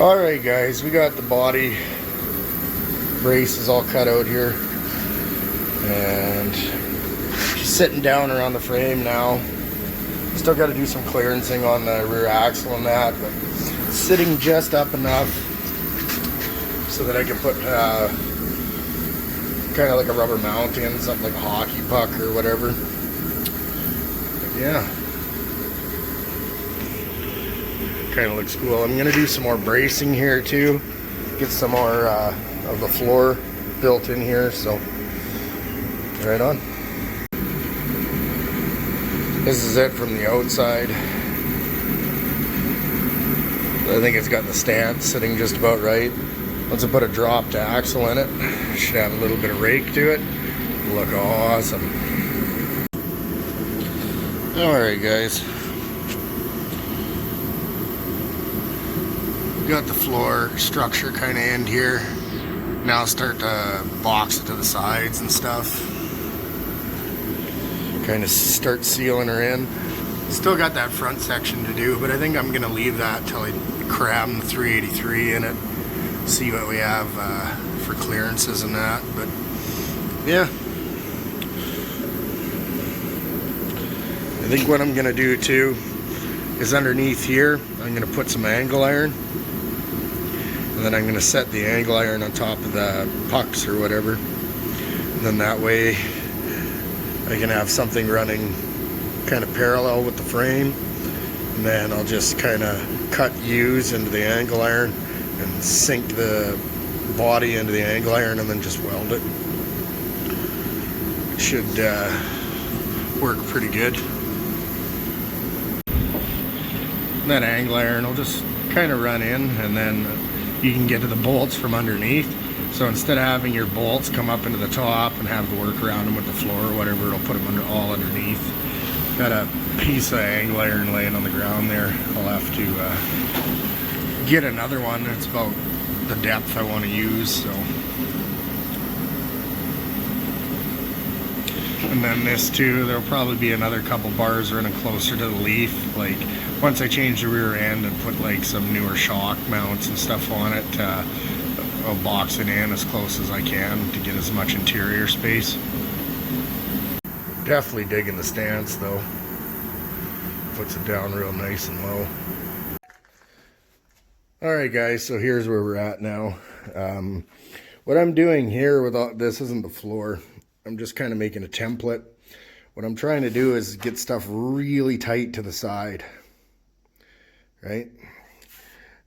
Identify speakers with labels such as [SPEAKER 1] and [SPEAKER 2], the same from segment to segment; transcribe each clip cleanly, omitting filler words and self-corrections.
[SPEAKER 1] Alright guys, we got the body braces all cut out here, and she's sitting down around the frame now. Still got to do some clearancing on the rear axle and that, but sitting just up enough so that I can put kind of like a rubber mount in, something like a hockey puck or whatever. But yeah, kind of looks cool. I'm gonna do some more bracing here too, get some more of the floor built in here, so right on. This is it from the outside. I think it's got the stance sitting just about right. Once I put a dropped axle in it, should have a little bit of rake to it. Look awesome. Alright guys, got the floor structure kind of end here. Now start to box it to the sides and stuff. Kind of start sealing her in. Still got that front section to do, but I think I'm going to leave that till I cram the 383 in it. See what we have for clearances and that. But yeah, I think what I'm going to do too is underneath here, I'm going to put some angle iron. And then I'm going to set the angle iron on top of the pucks or whatever. And then that way I can have something running kind of parallel with the frame. And then I'll just kind of cut U's into the angle iron and sink the body into the angle iron and then just weld it. It should work pretty good. And that angle iron will just kind of run in, and then you can get to the bolts from underneath. So instead of having your bolts come up into the top and have to work around them with the floor or whatever, it'll put them all underneath. Got a piece of angle iron laying on the ground there. I'll have to get another one. It's about the depth I want to use. So, and then this too, there'll probably be another couple bars running closer to the leaf. Like once I change the rear end and put like some newer shock mounts and stuff on it, I'll box it in as close as I can to get as much interior space. Definitely digging the stance though. Puts it down real nice and low. Alright guys, so here's where we're at now. What I'm doing here with all this isn't the floor. I'm just kind of making a template. What I'm trying to do is get stuff really tight to the side. Right?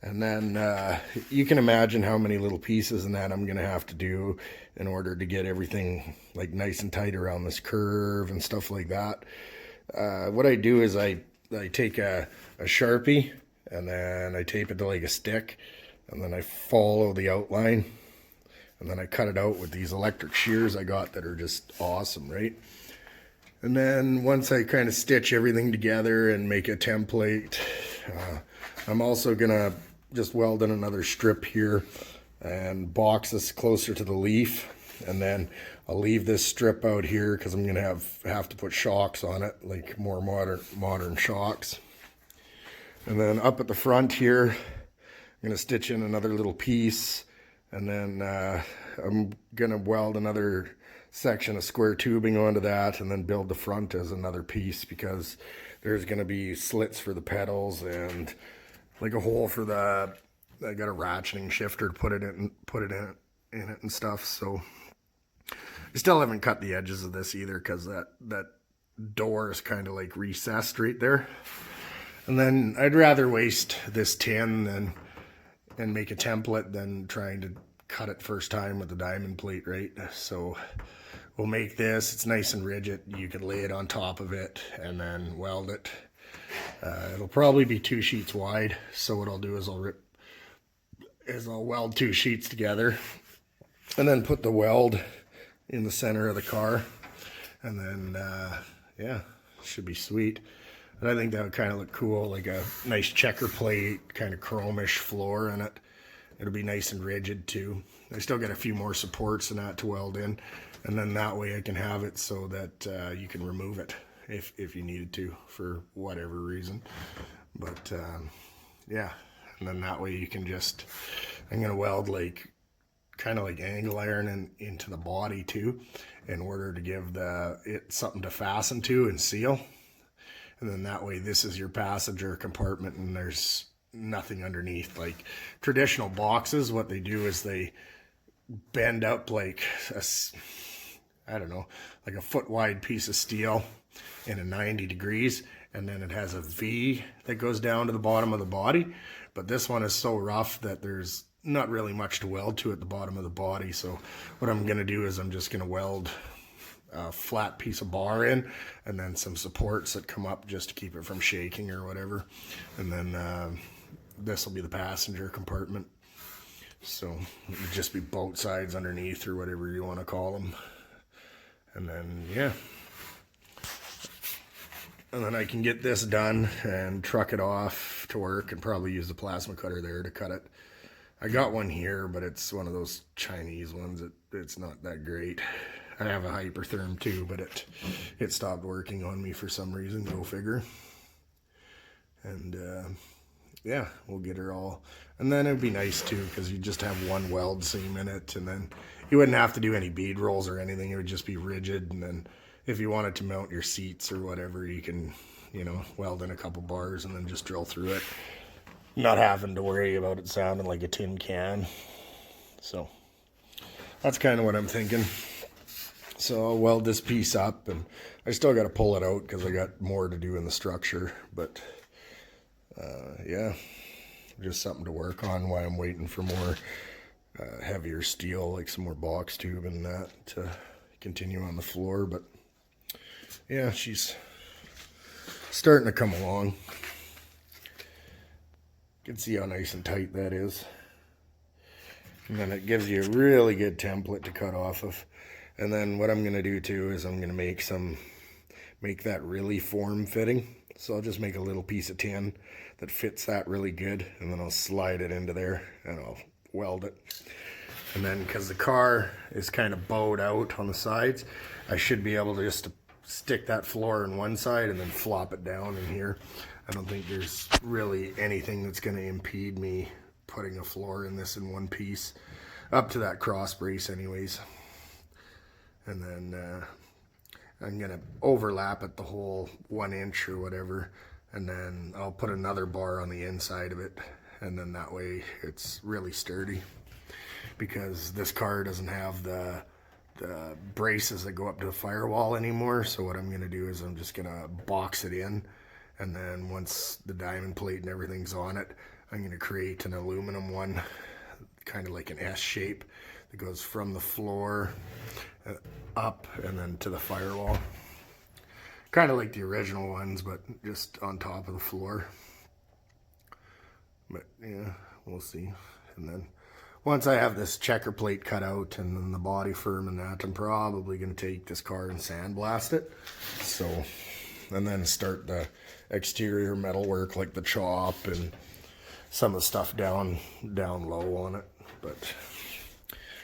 [SPEAKER 1] And then you can imagine how many little pieces and that I'm going to have to do in order to get everything like nice and tight around this curve and stuff like that. What I do is I take a Sharpie and then I tape it to like a stick, and then I follow the outline, and then I cut it out with these electric shears I got that are just awesome, right? And then once I kind of stitch everything together and make a template, I'm also gonna just weld in another strip here and box this closer to the leaf, and then I'll leave this strip out here because I'm gonna have to put shocks on it, like more modern shocks. And then up at the front here, I'm gonna stitch in another little piece, and then I'm gonna weld another section of square tubing onto that, and then build the front as another piece, because there's gonna be slits for the pedals and like a hole for the, I got a ratcheting shifter to put it in it and stuff. So I still haven't cut the edges of this either, because that door is kind of like recessed right there. And then I'd rather waste this tin and make a template than trying to cut it first time with the diamond plate, right? So we'll make this, it's nice and rigid. You can lay it on top of it and then weld it. It'll probably be 2 sheets wide. So what I'll do is I'll weld 2 sheets together and then put the weld in the center of the car. And then, yeah, should be sweet. And I think that would kind of look cool, like a nice checker plate, kind of chromish floor in it. It'll be nice and rigid too. I still got a few more supports and that to weld in, and then that way I can have it so that you can remove it if you needed to for whatever reason. But yeah, and then that way you can just, I'm gonna weld like kind of like angle iron into the body too, in order to give it something to fasten to and seal. And then that way this is your passenger compartment and there's nothing underneath. Like traditional boxes, what they do is they bend up like I don't know, like a foot wide piece of steel in a 90 degrees, and then it has a V that goes down to the bottom of the body. But this one is so rough that there's not really much to weld to at the bottom of the body. So what I'm gonna do is I'm just gonna weld a flat piece of bar in, and then some supports that come up just to keep it from shaking or whatever. And then this will be the passenger compartment. So it would just be both sides underneath or whatever you want to call them. And then, yeah. And then I can get this done and truck it off to work and probably use the plasma cutter there to cut it. I got one here, but it's one of those Chinese ones. It's not that great. I have a Hypertherm too, but it stopped working on me for some reason. Go figure. And yeah, we'll get her all. And then it'd be nice too, because you just have one weld seam in it, and then you wouldn't have to do any bead rolls or anything. It would just be rigid. And then if you wanted to mount your seats or whatever, you can, you know, weld in a couple bars and then just drill through it, not having to worry about it sounding like a tin can. So that's kind of what I'm thinking. So I'll weld this piece up, and I still got to pull it out because I got more to do in the structure. But yeah, just something to work on while I'm waiting for more heavier steel, like some more box tube and that to continue on the floor. But yeah, she's starting to come along. You can see how nice and tight that is. And then it gives you a really good template to cut off of. And then what I'm going to do too is I'm going to make that really form fitting. So I'll just make a little piece of tin that fits that really good, and then I'll slide it into there and I'll weld it. And then because the car is kind of bowed out on the sides, I should be able to just stick that floor in one side and then flop it down in here. I don't think there's really anything that's going to impede me putting a floor in this in one piece, up to that cross brace anyways. And then I'm going to overlap it the whole 1 inch or whatever, and then I'll put another bar on the inside of it, and then that way it's really sturdy, because this car doesn't have the braces that go up to the firewall anymore. So what I'm going to do is I'm just going to box it in, and then once the diamond plate and everything's on it, I'm going to create an aluminum one, kind of like an S shape, that goes from the floor up and then to the firewall. Kind of like the original ones, but just on top of the floor. But yeah, we'll see. And then once I have this checker plate cut out and then the body firm and that, I'm probably going to take this car and sandblast it. So, and then start the exterior metal work, like the chop and some of the stuff down low on it. But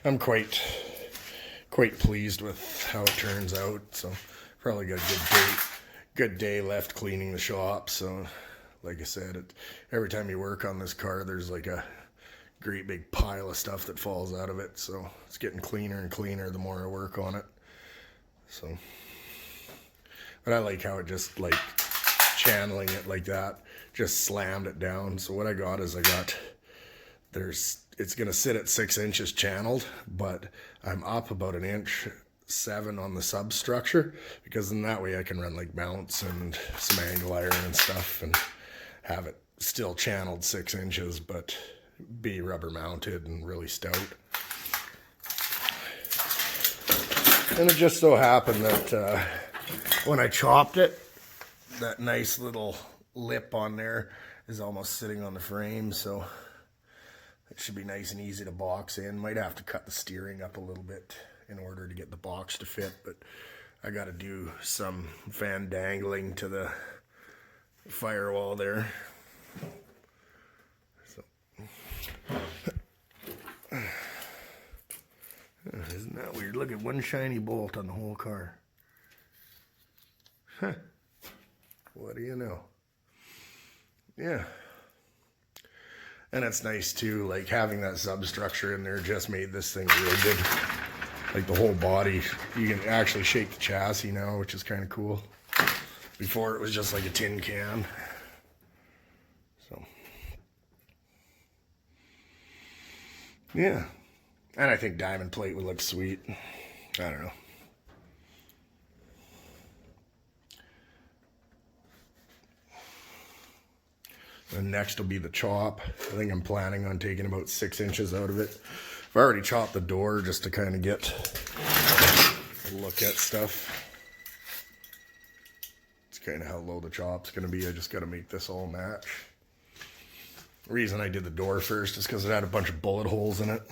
[SPEAKER 1] I'm quite pleased with how it turns out. So probably got a good day left cleaning the shop. So like I said, every time you work on this car, there's like a great big pile of stuff that falls out of it. So it's getting cleaner and cleaner the more I work on it. So, but I like how it just like channeling it like that, just slammed it down. So what I got is it's going to sit at 6 inches channeled, but I'm up about 1.7 inches on the substructure, because in that way I can run like mounts and some angle iron and stuff and have it still channeled 6 inches, but be rubber mounted and really stout. And it just so happened that when I chopped it, that nice little lip on there is almost sitting on the frame, so it should be nice and easy to box in. Might have to cut the steering up a little bit in order to get the box to fit, but I got to do some fan dangling to the firewall there. So, isn't that weird? Look at one shiny bolt on the whole car. Huh. What do you know? yeah. And it's nice too, like having that substructure in there just made this thing real good. Like the whole body, you can actually shake the chassis now, which is kind of cool. Before it was just like a tin can. So, yeah. And I think diamond plate would look sweet. I don't know. And next will be the chop. I think I'm planning on taking about 6 inches out of it. I've already chopped the door just to kind of get a look at stuff. It's kind of how low the chop's going to be. I just got to make this all match. The reason I did the door first is because it had a bunch of bullet holes in it.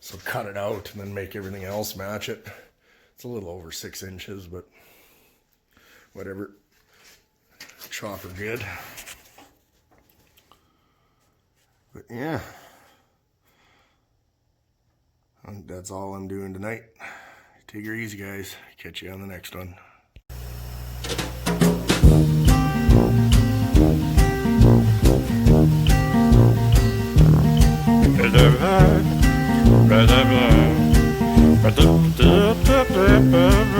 [SPEAKER 1] So cut it out and then make everything else match it. It's a little over 6 inches, but whatever. Chopper good. But yeah, that's all I'm doing tonight. Take her easy, guys. Catch you on the next one. Blah, blah, blah, blah, blah, blah, blah, blah, blah.